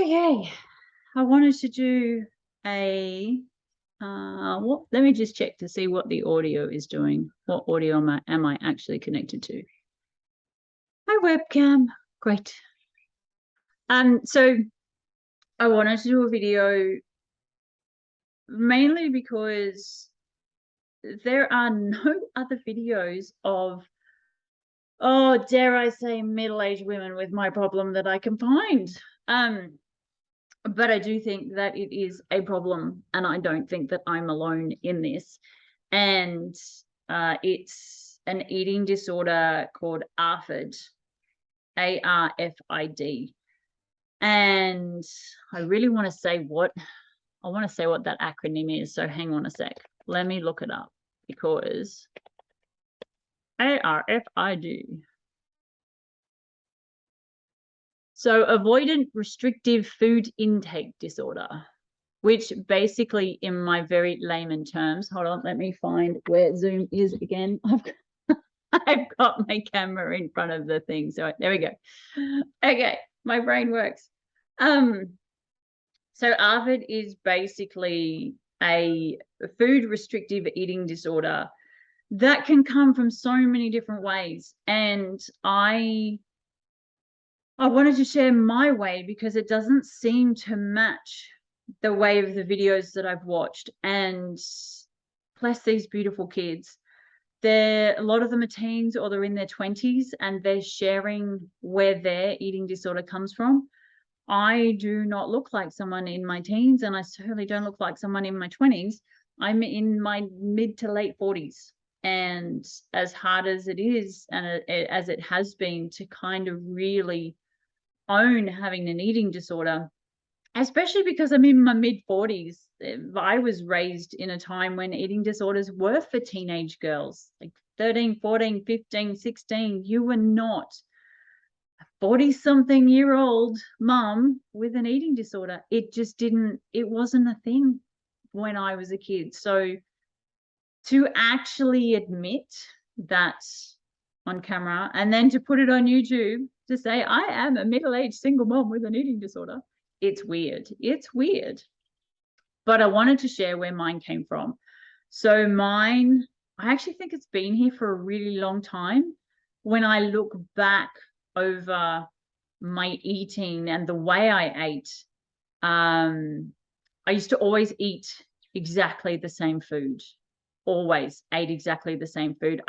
Okay, I wanted to do let me just check to see what the audio is doing. What audio am I actually connected to? My webcam. Great. So I wanted to do a video mainly because there are no other videos of, oh, dare I say, middle-aged women with my problem that I can find. But I do think that it is a problem, and I don't think that I'm alone in this. And it's an eating disorder called Arfid, ARFID. And I really want to say what that acronym is. So hang on a sec. Let me look it up, because ARFID. So avoidant restrictive food intake disorder, which basically, in my very layman terms, hold on, let me find where Zoom is again. I've got my camera in front of the thing. So there we go. Okay, my brain works. So Arfid is basically a food restrictive eating disorder that can come from so many different ways. And I wanted to share my way because it doesn't seem to match the way of the videos that I've watched. And bless these beautiful kids. A lot of them are teens, or they're in their 20s, and they're sharing where their eating disorder comes from. I do not look like someone in my teens, and I certainly don't look like someone in my 20s. I'm in my mid to late 40s. And as hard as it is, and as it has been to kind of really own having an eating disorder, especially because I'm in my mid 40s. I was raised in a time when eating disorders were for teenage girls, like 13, 14, 15, 16. You were not a 40-something-year-old mum with an eating disorder. It wasn't a thing when I was a kid. So to actually admit that on camera, and then to put it on YouTube to say I am a middle-aged single mom with an eating disorder, it's weird. It's weird. But I wanted to share where mine came from. So mine, I actually think it's been here for a really long time. When I look back over my eating and the way I ate, I used to always eat exactly the same food. Always ate exactly the same food.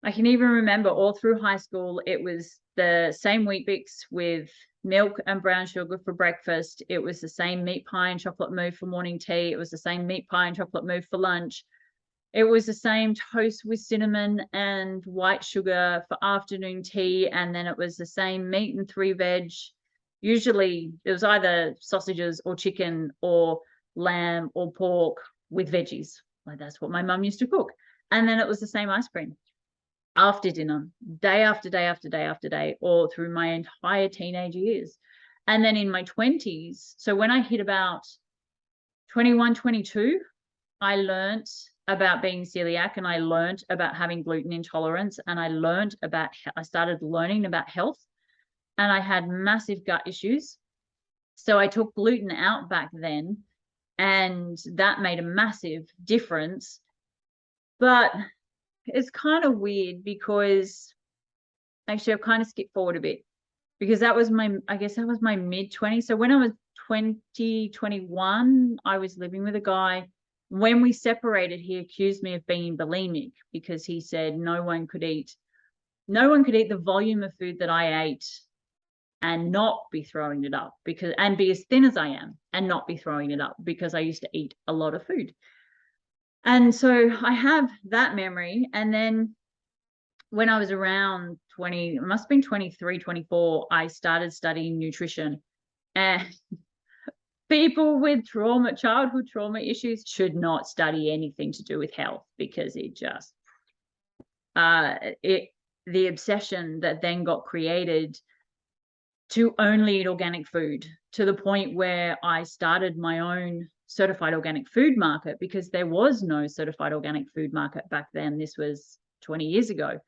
I can even remember all through high school, it was the same Weet-Bix with milk and brown sugar for breakfast. It was the same meat pie and chocolate mousse for morning tea. It was the same meat pie and chocolate mousse for lunch. It was the same toast with cinnamon and white sugar for afternoon tea. And then it was the same meat and 3 veg. Usually it was either sausages or chicken or lamb or pork with veggies. Like, that's what my mum used to cook. And then it was the same ice cream after dinner, day after day after day after day, all through my entire teenage years. And then in my 20s, so when I hit about 21, 22, I learned about being celiac, and I learned about having gluten intolerance, and I started learning about health, and I had massive gut issues. So I took gluten out back then, and that made a massive difference. But it's kind of weird because actually I've kind of skipped forward a bit, because that was my mid 20s. So when I was 21, I was living with a guy. When we separated, he accused me of being bulimic, because he said no one could eat the volume of food that I ate and not be throwing it up, and be as thin as I am and not be throwing it up, because I used to eat a lot of food. And so I have that memory. And then when I was around 20, it must have been 23, 24, I started studying nutrition. And people with childhood trauma issues should not study anything to do with health, because it just, the obsession that then got created to only eat organic food, to the point where I started my own certified organic food market, because there was no certified organic food market back then. This was 20 years ago.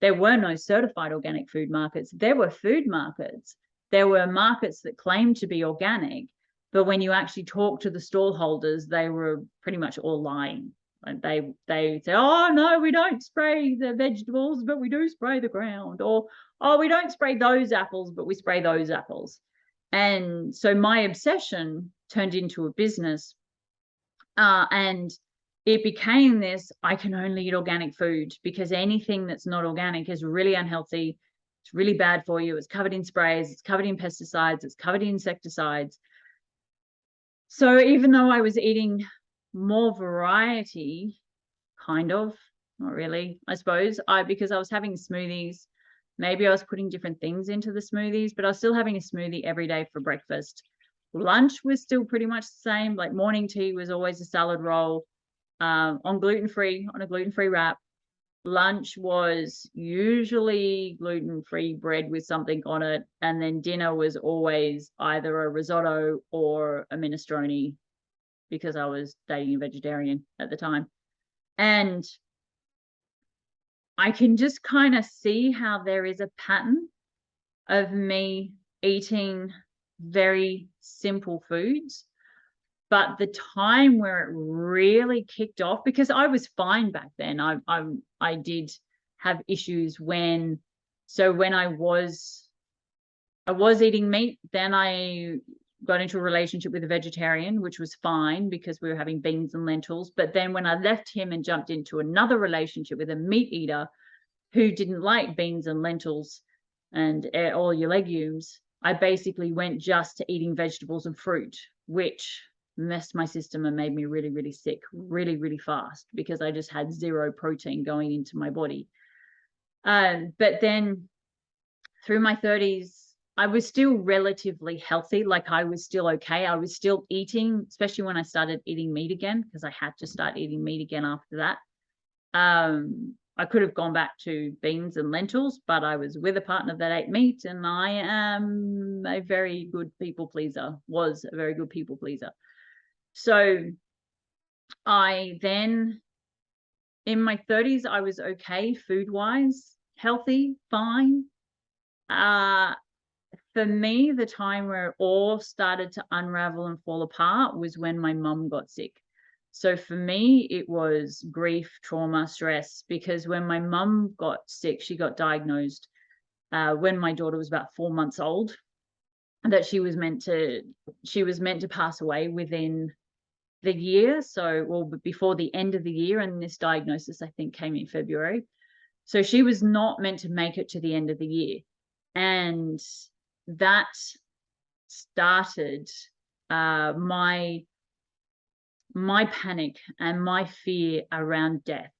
There were no certified organic food markets. There were food markets, there were markets that claimed to be organic, but when you actually talk to the stall holders, they were pretty much all lying. And they say, oh no, we don't spray the vegetables, but we do spray the ground. Or, oh, we don't spray those apples, but we spray those apples. And so my obsession turned into a business. And it became this, I can only eat organic food, because anything that's not organic is really unhealthy. It's really bad for you. It's covered in sprays, it's covered in pesticides, it's covered in insecticides. So even though I was eating more variety, kind of, not really, I suppose, because I was having smoothies, maybe I was putting different things into the smoothies, but I was still having a smoothie every day for breakfast. Lunch was still pretty much the same. Like morning tea was always a salad roll on a gluten-free wrap. Lunch was usually gluten-free bread with something on it. And then dinner was always either a risotto or a minestrone, because I was dating a vegetarian at the time. And I can just kind of see how there is a pattern of me eating very simple foods. But the time where it really kicked off, because I was fine back then, I did have issues when I was eating meat, then I got into a relationship with a vegetarian, which was fine because we were having beans and lentils. But then when I left him and jumped into another relationship with a meat eater who didn't like beans and lentils and all your legumes, I basically went just to eating vegetables and fruit, which messed my system and made me really, really sick really, really fast, because I just had zero protein going into my body. But then through my 30s, I was still relatively healthy. Like I was still okay. I was still eating, especially when I started eating meat again, because I had to start eating meat again after that. I could have gone back to beans and lentils, but I was with a partner that ate meat, and I am a very good people pleaser, was a very good people pleaser. So I then, in my 30s, I was okay food-wise, healthy, fine. For me, the time where it all started to unravel and fall apart was when my mum got sick. So for me, it was grief, trauma, stress, because when my mum got sick, she got diagnosed when my daughter was about 4 months old, that she was meant to pass away within the year. So, well, before the end of the year, and this diagnosis, I think, came in February. So she was not meant to make it to the end of the year. And that started my panic and my fear around death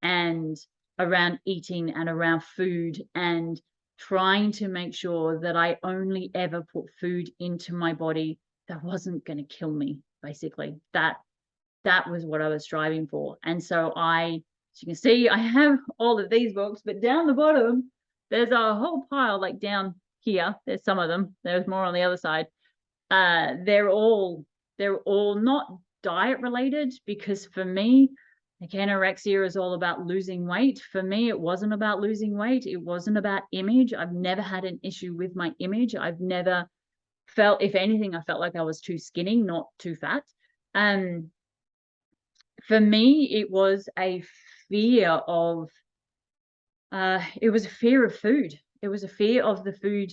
and around eating and around food, and trying to make sure that I only ever put food into my body that wasn't going to kill me. Basically, that was what I was striving for. And so as you can see, I have all of these books, but down the bottom, there's a whole pile. Like down here, there's some of them. There's more on the other side. They're all not diet related, because for me, like, anorexia is all about losing weight. For me, it wasn't about losing weight. It wasn't about image. I've never had an issue with my image. I've never felt, if anything, I felt like I was too skinny, not too fat. For me, it was a fear of, it was a fear of food. It was a fear of the food,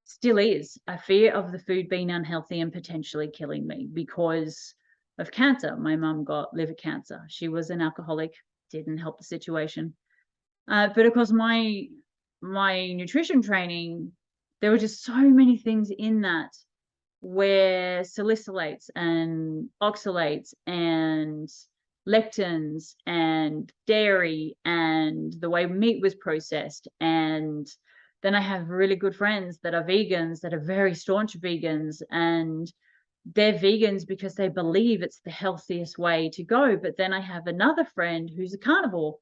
still is a fear of the food being unhealthy and potentially killing me because of cancer. My mum got liver cancer. She was an alcoholic, didn't help the situation. But of course, my nutrition training, there were just so many things in that, where salicylates and oxalates and lectins and dairy and the way meat was processed. And then I have really good friends that are vegans, that are very staunch vegans, and they're vegans because they believe it's the healthiest way to go. But then I have another friend who's a carnivore,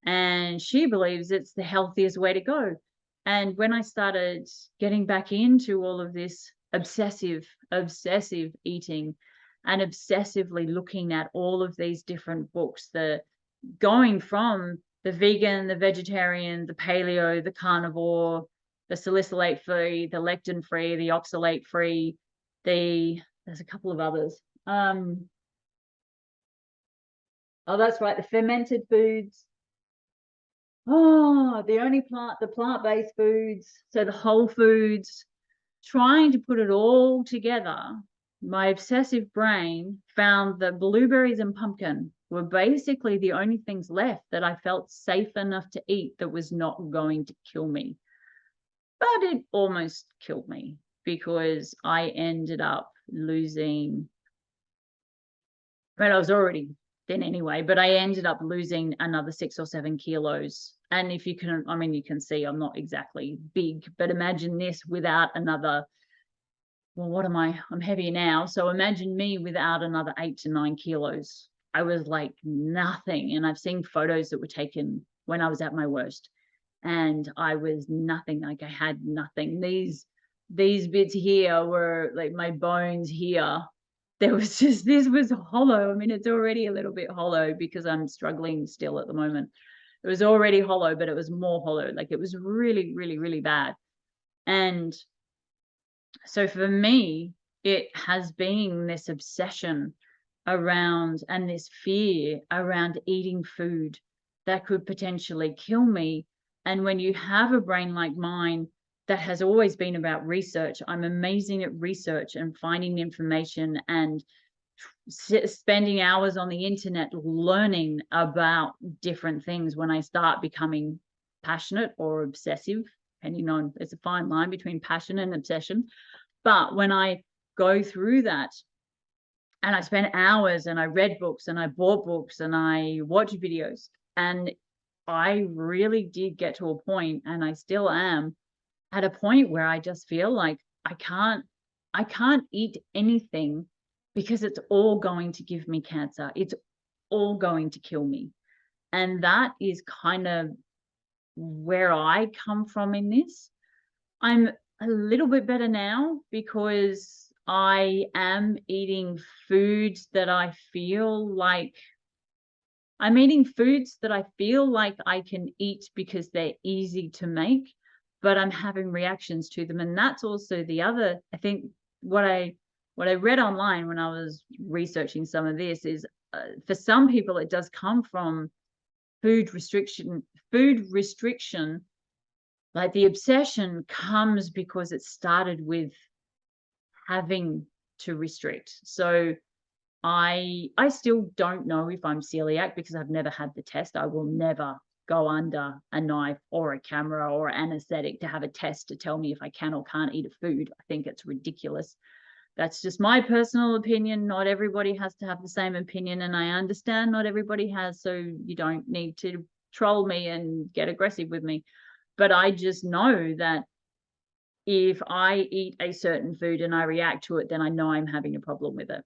and she believes it's the healthiest way to go. And when I started getting back into all of this obsessive eating and obsessively looking at all of these different books, going from the vegan, the vegetarian, the paleo, the carnivore, the salicylate free, the lectin free, the oxalate free, there's a couple of others. Oh, that's right, the fermented foods. Oh, the plant-based foods, so the whole foods, trying to put it all together. My obsessive brain found that blueberries and pumpkin were basically the only things left that I felt safe enough to eat that was not going to kill me. But it almost killed me because I ended up losing, I was already thin anyway, but I ended up losing another 6 or 7 kilos. And if you can, I mean, you can see I'm not exactly big, but imagine this without another, well, what am I? I'm heavier now. So imagine me without another 8 to 9 kilos. I was like nothing. And I've seen photos that were taken when I was at my worst, and I was nothing. Like I had nothing. These bits here were like my bones here. There was just, this was hollow. I mean, it's already a little bit hollow because I'm struggling still at the moment. It was already hollow, but it was more hollow. Like it was really, really, really bad. And so for me, it has been this obsession around, and this fear around eating food that could potentially kill me. And when you have a brain like mine that has always been about research, I'm amazing at research and finding information and spending hours on the internet learning about different things. When I start becoming passionate or obsessive, depending on, it's a fine line between passion and obsession. But when I go through that and I spent hours and I read books and I bought books and I watched videos, and I really did get to a point, and I still am at a point where I just feel like I can't eat anything because it's all going to give me cancer. It's all going to kill me. And that is kind of where I come from in this. I'm a little bit better now because I am eating foods that I feel like, I'm eating foods that I feel like I can eat because they're easy to make, but I'm having reactions to them. And that's also the other, I think what I read online when I was researching some of this is, for some people, it does come from food restriction. Like the obsession comes because it started with having to restrict. So I still don't know if I'm celiac because I've never had the test. I will never go under a knife or a camera or anesthetic to have a test to tell me if I can or can't eat a food. I think it's ridiculous. That's just my personal opinion. Not everybody has to have the same opinion, and I understand not everybody has, so you don't need to troll me and get aggressive with me. But I just know that if I eat a certain food and I react to it, then I know I'm having a problem with it.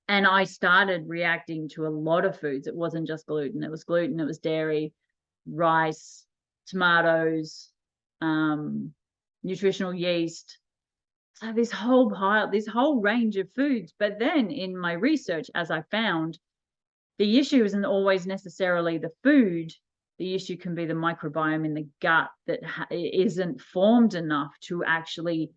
And I started reacting to a lot of foods. It wasn't just gluten. It was gluten, it was dairy, rice, tomatoes, nutritional yeast. So this whole range of foods. But then in my research, as I found, the issue isn't always necessarily the food. The issue can be the microbiome in the gut that isn't formed enough to actually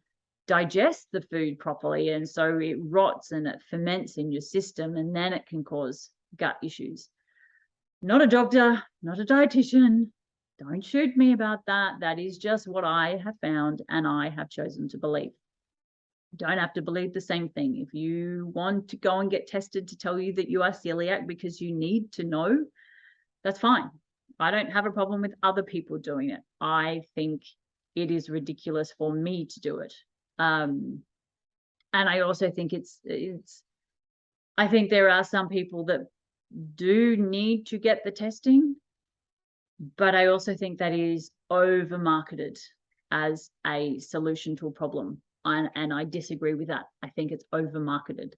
digest the food properly. And so it rots and it ferments in your system, and then it can cause gut issues. Not a doctor, not a dietitian. Don't shoot me about that. That is just what I have found and I have chosen to believe. You don't have to believe the same thing. If you want to go and get tested to tell you that you are celiac because you need to know, that's fine. I don't have a problem with other people doing it. I think it is ridiculous for me to do it. And I also think I think there are some people that do need to get the testing, but I also think that is over marketed as a solution to a problem. And I disagree with that. I think it's over marketed,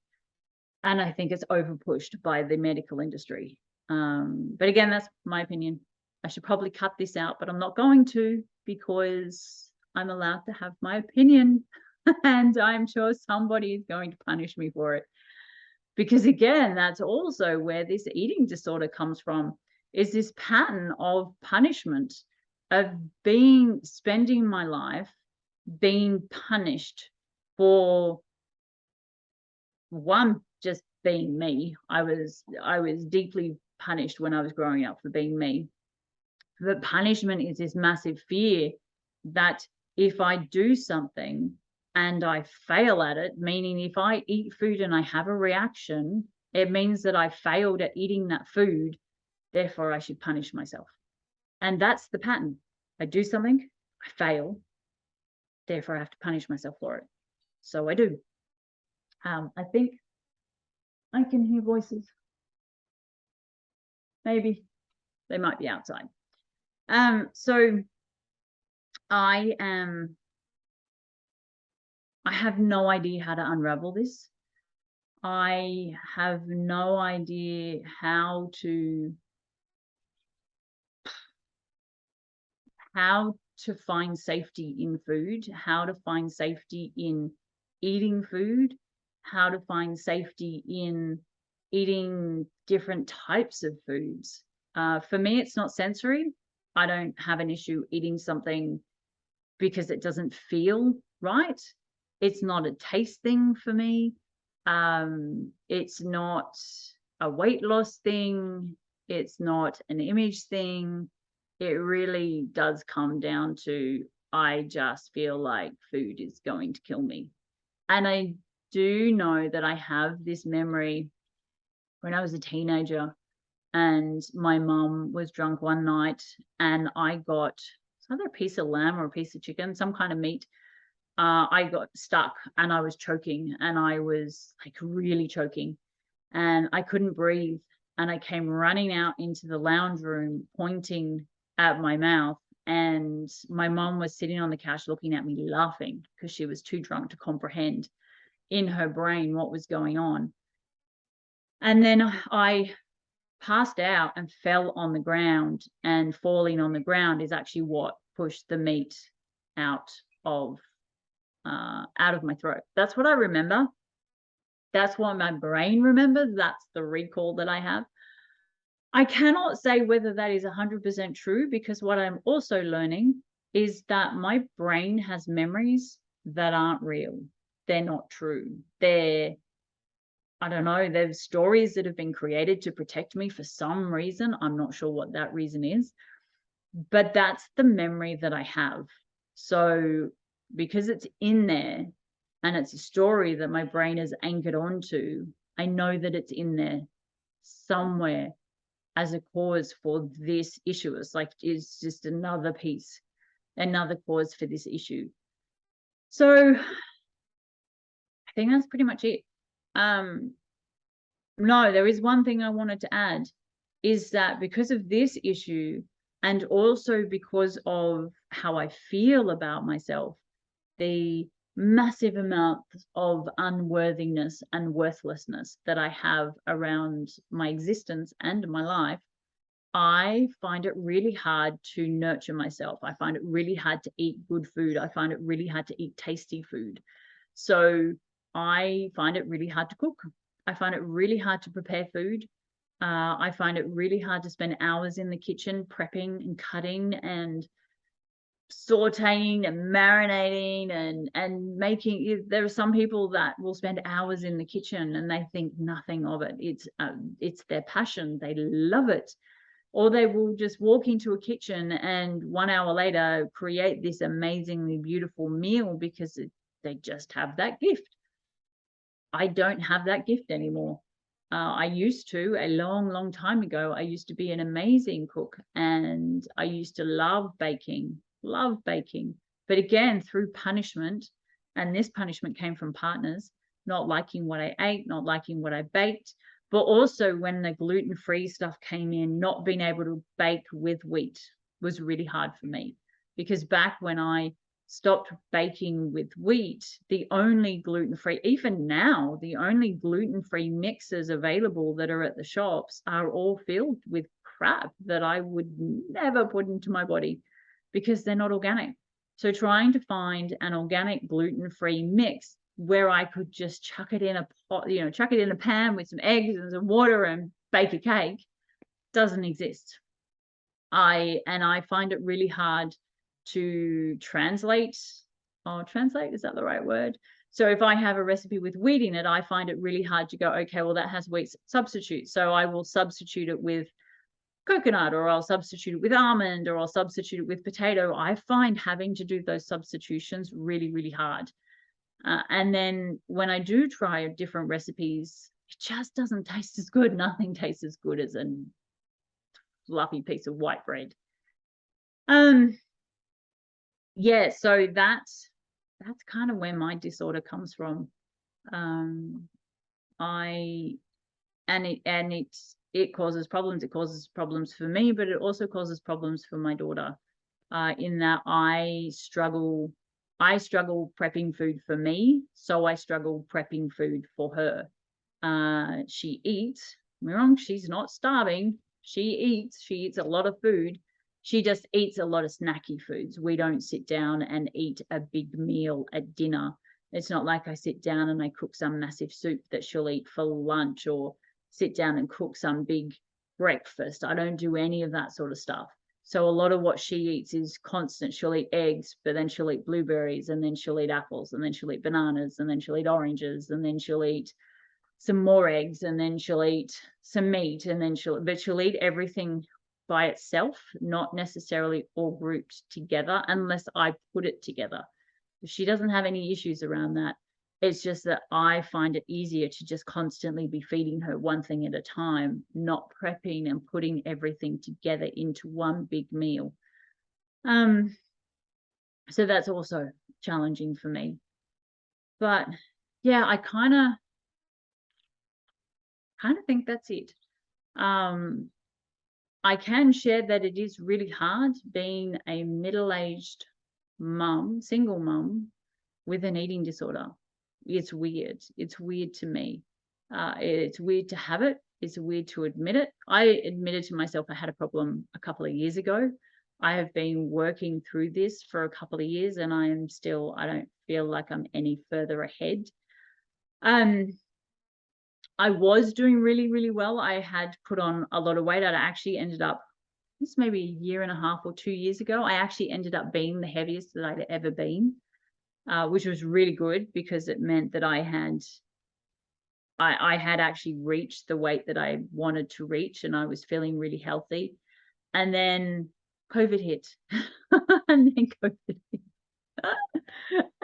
and I think it's over pushed by the medical industry. But again, that's my opinion. I should probably cut this out, but I'm not going to, because I'm allowed to have my opinion. And I'm sure somebody is going to punish me for it. Because again, that's also where this eating disorder comes from, is this pattern of punishment. of spending my life being punished for, one, just being me. I was deeply punished when I was growing up for being me. But punishment is this massive fear that if I do something and I fail at it, meaning if I eat food and I have a reaction, it means that I failed at eating that food, therefore I should punish myself. And that's the pattern. I do something, I fail, therefore I have to punish myself for it. So I do. I think I can hear voices. Maybe they might be outside. So I have no idea how to unravel this. I have no idea how to find safety in food, how to find safety in eating food, how to find safety in eating different types of foods. For me, it's not sensory. I don't have an issue eating something because it doesn't feel right. It's not a taste thing for me. It's not a weight loss thing. It's not an image thing. It really does come down to, I just feel like food is going to kill me. And I do know that I have this memory when I was a teenager and my mum was drunk one night and I got either a piece of lamb or a piece of chicken, some kind of meat. I got stuck and I was choking and I was like really choking and I couldn't breathe. And I came running out into the lounge room, pointing at my mouth. And my mom was sitting on the couch looking at me laughing because she was too drunk to comprehend in her brain what was going on. And then I passed out and fell on the ground, and falling on the ground is actually what pushed the meat out of my throat. That's what I remember. That's what my brain remembers. That's the recall that I have. I cannot say whether that is 100% true, because what I'm also learning is that my brain has memories that aren't real. They're not true. I don't know, there's stories that have been created to protect me for some reason. I'm not sure what that reason is, but that's the memory that I have. So because it's in there and it's a story that my brain is anchored onto, I know that it's in there somewhere as a cause for this issue. It's just another piece, another cause for this issue. So I think that's pretty much it. No, there is one thing I wanted to add, is that because of this issue and also because of how I feel about myself, the massive amount of unworthiness and worthlessness that I have around my existence and my life, I find it really hard to nurture myself. I find it really hard to eat good food. I find it really hard to eat tasty food. So I find it really hard to cook. I find it really hard to prepare food. I find it really hard to spend hours in the kitchen prepping and cutting and sauteing and marinating and making. There are some people that will spend hours in the kitchen and they think nothing of it. It's their passion. They love it. Or they will just walk into a kitchen and 1 hour later create this amazingly beautiful meal because they just have that gift. I don't have that gift anymore. I used to, a long, long time ago, I used to be an amazing cook and I used to love baking. But again, through punishment, and this punishment came from partners, not liking what I ate, not liking what I baked, but also when the gluten-free stuff came in, not being able to bake with wheat was really hard for me. Because back when I stopped baking with wheat, the only gluten-free, even now, the only gluten-free mixes available that are at the shops are all filled with crap that I would never put into my body because they're not organic. So trying to find an organic gluten-free mix where I could just chuck it in a pot, chuck it in a pan with some eggs and some water and bake a cake doesn't exist. I find it really hard to translate. Oh, translate, is that the right word? So if I have a recipe with wheat in it, I find it really hard to go, okay, well, that has wheat substitute. So I will substitute it with coconut, or I'll substitute it with almond, or I'll substitute it with potato. I find having to do those substitutions really, really hard. And then when I do try different recipes, it just doesn't taste as good. Nothing tastes as good as a fluffy piece of white bread. Yeah, so that's kind of where my disorder comes from. Um, I it causes problems. It causes problems for me, but it also causes problems for my daughter. In that I struggle prepping food for me, so I struggle prepping food for her. She eats, don't get me wrong, she's not starving. She eats a lot of food. She just eats a lot of snacky foods. We don't sit down and eat a big meal at dinner. It's not like I sit down and I cook some massive soup that she'll eat for lunch, or sit down and cook some big breakfast. I don't do any of that sort of stuff. So a lot of what she eats is constant. She'll eat eggs, but then she'll eat blueberries, and then she'll eat apples, and then she'll eat bananas, and then she'll eat oranges, and then she'll eat some more eggs, and then she'll eat some meat, and then she'll eat everything by itself, not necessarily all grouped together, unless I put it together. She doesn't have any issues around that. It's just that I find it easier to just constantly be feeding her one thing at a time, not prepping and putting everything together into one big meal. So that's also challenging for me. But yeah, I kind of think that's it. I can share that it is really hard being a middle-aged mum, single mum, with an eating disorder. It's weird. It's weird to me. It's weird to have it. It's weird to admit it. I admitted to myself I had a problem a couple of years ago. I have been working through this for a couple of years, and I don't feel like I'm any further ahead. I was doing really, really well. I had put on a lot of weight. I'd actually ended up, this maybe a year and a half or 2 years ago, I actually ended up being the heaviest that I'd ever been, which was really good, because it meant that I had actually reached the weight that I wanted to reach, and I was feeling really healthy. And then COVID hit. And then COVID hit.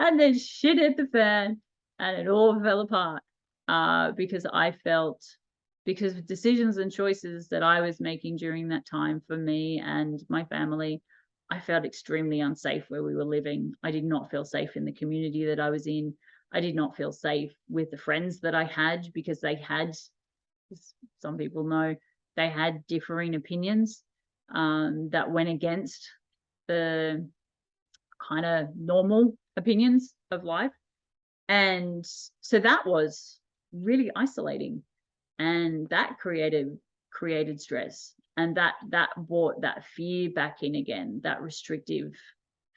And then shit hit the fan, and it all fell apart. Because of decisions and choices that I was making during that time for me and my family, I felt extremely unsafe where we were living. I did not feel safe in the community that I was in. I did not feel safe with the friends that I had, because some people know, they had differing opinions that went against the kind of normal opinions of life. And so that was really isolating, and that created stress, and that brought that fear back in again, that restrictive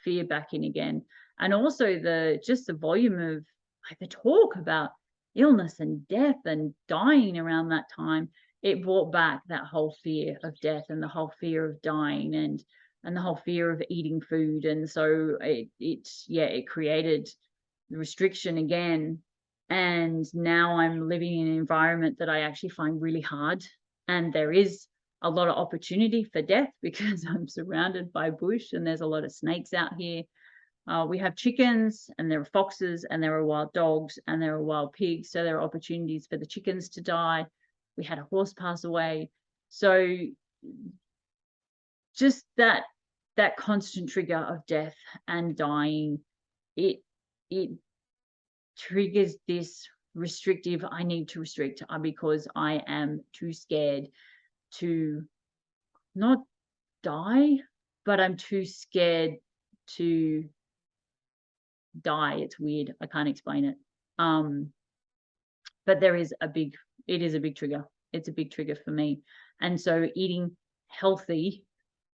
fear back in again. And also the volume of like the talk about illness and death and dying around that time, it brought back that whole fear of death, and the whole fear of dying, and the whole fear of eating food. And so it created the restriction again. And now I'm living in an environment that I actually find really hard. And there is a lot of opportunity for death, because I'm surrounded by bush, and there's a lot of snakes out here. We have chickens, and there are foxes, and there are wild dogs, and there are wild pigs. So there are opportunities for the chickens to die. We had a horse pass away. So just that constant trigger of death and dying, it triggers this restrictive, I need to restrict, because I am too scared to not die, but I'm too scared to die. It's weird. I can't explain it. But it is a big trigger. It's a big trigger for me. And so eating healthy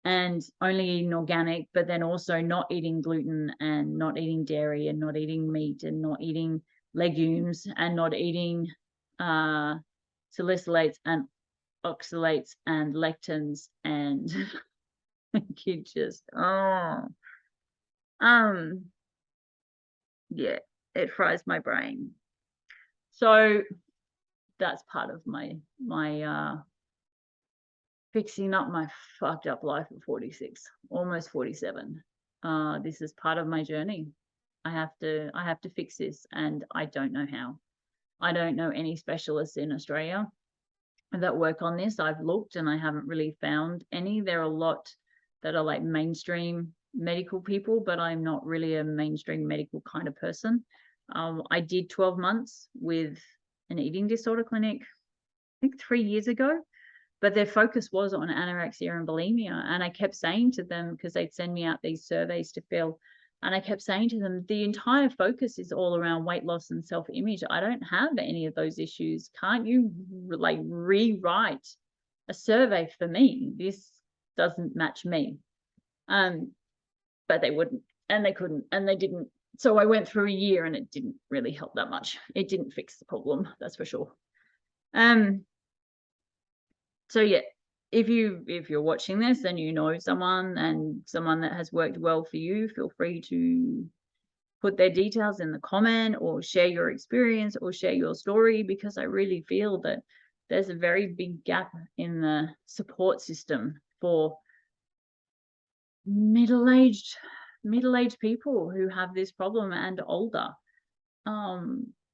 and only eating organic, but then also not eating gluten, and not eating dairy, and not eating meat, and not eating legumes, and not eating salicylates and oxalates and lectins and Kid just, yeah, it fries my brain. So that's part of my fixing up my fucked up life at 46, almost 47. This is part of my journey. I have to fix this, and I don't know how. I don't know any specialists in Australia that work on this. I've looked and I haven't really found any. There are a lot that are like mainstream medical people, but I'm not really a mainstream medical kind of person. I did 12 months with an eating disorder clinic, I think 3 years ago, but their focus was on anorexia and bulimia. And I kept saying to them, because they'd send me out these surveys to fill, and I kept saying to them, the entire focus is all around weight loss and self-image. I don't have any of those issues. Can't you like rewrite a survey for me? This doesn't match me. But they wouldn't, and they couldn't, and they didn't. So I went through a year and it didn't really help that much. It didn't fix the problem, that's for sure. So yeah, if you're watching this and you know someone that has worked well for you, feel free to put their details in the comment or share your experience or share your story, because I really feel that there's a very big gap in the support system for middle-aged people who have this problem and older.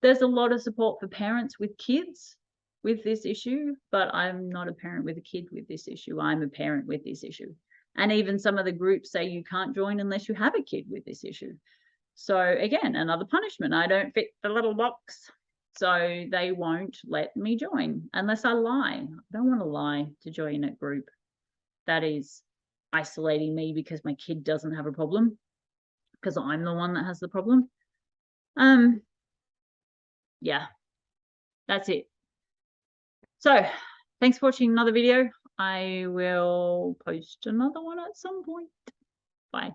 There's a lot of support for parents with kids with this issue, but I'm not a parent with a kid with this issue. I'm a parent with this issue. And even some of the groups say you can't join unless you have a kid with this issue. So again, another punishment. I don't fit the little box. So they won't let me join unless I lie. I don't want to lie to join a group that is isolating me because my kid doesn't have a problem, because I'm the one that has the problem. Yeah, that's it. So thanks for watching another video. I will post another one at some point. Bye.